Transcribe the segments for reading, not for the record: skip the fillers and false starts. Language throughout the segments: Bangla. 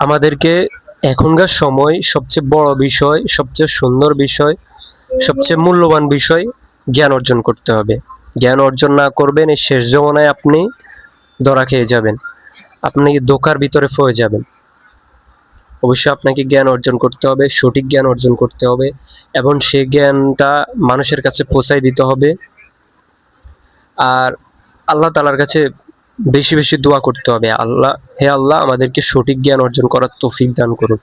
আমাদেরকে এখনকার সময় সবচেয়ে বড় বিষয়, সবচেয়ে সুন্দর বিষয়, সবচেয়ে মূল্যবান বিষয় জ্ঞান অর্জন করতে হবে। জ্ঞান অর্জন না করবেন এই শেষ জমানায় আপনি ধরা খেয়ে যাবেন, আপনি ধোঁকার ভিতরে পড়ে যাবেন। অবশ্যই আপনাকে জ্ঞান অর্জন করতে হবে, সঠিক জ্ঞান অর্জন করতে হবে এবং সেই জ্ঞানটা মানুষের কাছে পৌঁছাই দিতে হবে। আর আল্লাহ তাআলার কাছে বেশি বেশি দোয়া করতে হবে, আল্লাহ, হে আল্লাহ আমাদেরকে সঠিক জ্ঞান অর্জন করার তৌফিক দান করুন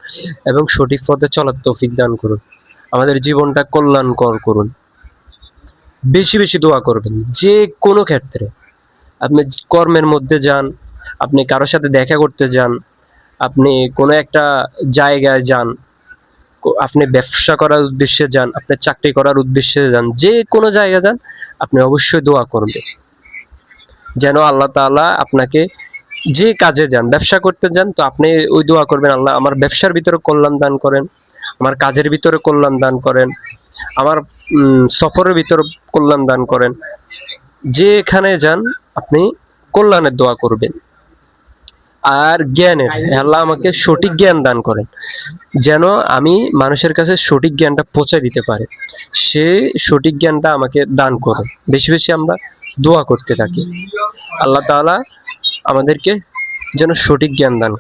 এবং সঠিক পথে চলার তৌফিক দান করুন, আমাদের জীবনটা কল্যাণকর করুন। বেশি বেশি দোয়া করবেন যে কোনো ক্ষেত্রে। আপনি কর্মের মধ্যে যান, আপনি কারোর সাথে দেখা করতে যান, আপনি কোনো একটা জায়গায় যান, আপনি ব্যবসা করার উদ্দেশ্যে যান, আপনি চাকরি করার উদ্দেশ্যে যান, যে কোনো জায়গায় যান, আপনি অবশ্যই দোয়া করবেন যেন আল্লাহ তাআলা আপনাকে, যে কাজে যান, ব্যবসা করতে যান তো আপনি ওই দোয়া করবেন, আল্লাহ আমার ব্যবসার ভিতরে কল্যাণ দান করেন, আমার কাজের ভিতরে কল্যাণ দান করেন, আমার সফরের ভিতরে কল্যাণ দান করেন। যেখানে যান আপনি কল্যাণের দোয়া করবেন। আর জ্ঞানের, আল্লাহ আমাকে সঠিক জ্ঞান দান করেন যেন আমি মানুষের কাছে সঠিক জ্ঞানটা পৌঁছে দিতে পারি, সে সঠিক জ্ঞানটা আমাকে দান করুন। বেশি বেশি আমরা দোয়া করতে থাকি, আল্লাহ তাআলা আমাদেরকে যেন সঠিক জ্ঞান দান